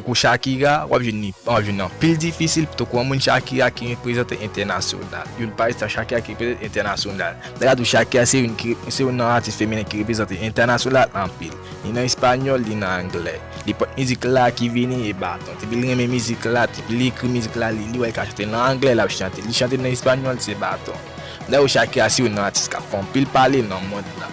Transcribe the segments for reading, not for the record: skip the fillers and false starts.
kou Shakira, wap jwen nan pil difficile to kou moun Shakira qui représente international. Yon pas c'est Shakira qui représente international. Regarde Shakira c'est une artiste féminin qui représente international en pile. Li nan espagnol, li nan anglais. Li pot musique là qui vini et baton. Ti bil reme musique là, ti bil écrit musique là, li wè ka chante nan anglais la chante. Li chante nan espagnol c'est baton. D'ailleurs Shakira c'est une artiste qui font pile parler dans monde là.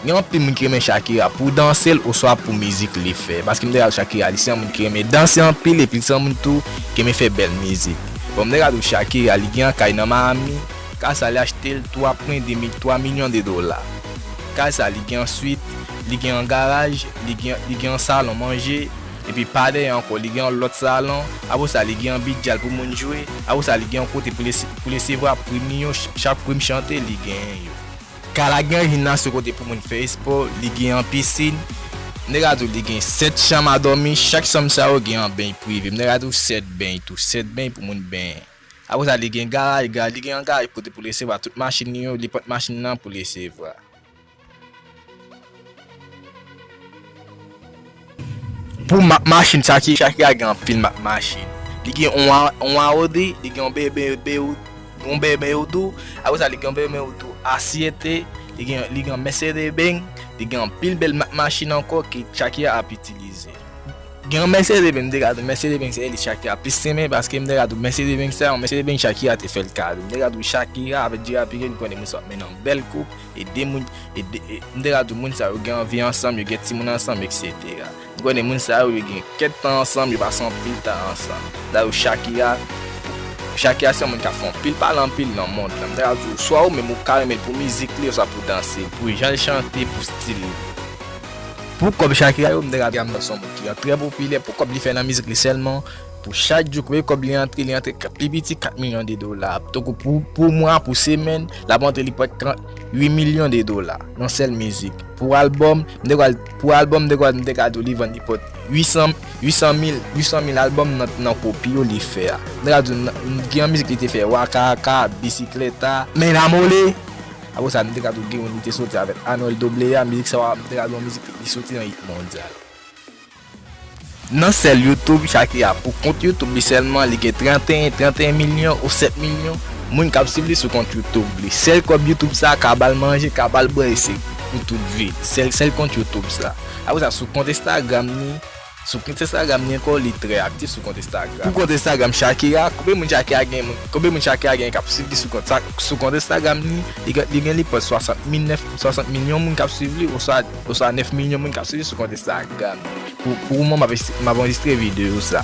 Yon pil moun ki reme Shakira pour danser ou soit pour musique li fait parce que me regarde Shakira, li c'est moun qui reme danser en pile et puis c'est moun tout qui me fait belle musique. Bon me regarde Shakira, li gen kay nan Miami, ka sa li acheter 3 millions de dollars. Ka sa li gen ensuite, li gen un garage, li gen un salon manger et puis pas de encore li gen l'autre salon, après ça li gen un bidjal pour moun jouer, après ça li gen un côté pour recevoir prime chaque prime chanter li gen yo. Car la gen gymnase côté pour moun faire sport, li gen en piscine. M'regarde li gen 7 chambres à dormir, chaque chambre ça gen un bain privé. M'regarde 7 bains tout, 7 bains pour moun bain. Après ça li gen garage, li gen un garage pour recevoir toute machine yo, li pot machine nan pour recevoir. Pour machine Shakira gen pile machine. Li gen on Audi, li gen un bébé auto, après ça li gen bébé auto assiette, li gen Mercedes Benz, li gen pile belle machine encore que Shakira a utilisé. Gen Mercedes Benz, regarde Mercedes Benz c'est Shakira plus simple parce que me regarde Mercedes Benz ça, Mercedes Benz Shakira te fait le cadeau. Me regarde Shakira avec Dira Piqué connaît moun ça maintenant belle coupe et des moun et me regarde moun ça gen vie ensemble, yo get ti moun ensemble etc. Connaît moun ça yo gen 4 ans ensemble, yo passe en pile temps ensemble. Là Shakira c'est moun qui font pile parler en pile dans le monde. Me regarde soit ou même ou carrément pour musique li, soit pour danser, pour chanter, pour style. Pourquoi Shakira yo me regarde dans son monde qui est très populaire, pourquoi il fait la musique li seulement pour chaque jour comme il entre plus petit 4 millions de dollars. Donc pour moi pour semaine, la vente li peut être 8 millions de dollars dans seule musique. Pour album, de li vend li peut 800 000 albums dans copie li fait. Regarde qui en musique li te fait Waka bicyclette, mais la molé. Après ça me regarde qui on était sorti avec Arnold Dobleya, musique ça va regarde musique qui sorti dans hit mondial. Dans celle YouTube Shakira pour compte YouTube seulement il y a 31 millions ou 7 millions moun k'ap suivre sur compte YouTube. Celle comme YouTube ça kabal manger, kabal boire c'est pour toute vie. Celle compte YouTube ça. Après ça sur compte Instagram ni encore il est très actif sur compte Instagram. Pour compte Instagram Shakira, combien moun Shakira gagne k'ap suivre sur compte Instagram ni, il gagne 60 millions moun k'ap suivre ou soit 9 millions moun k'ap suivre sur compte Instagram. Pour moi m'a enregistré vidéo ça.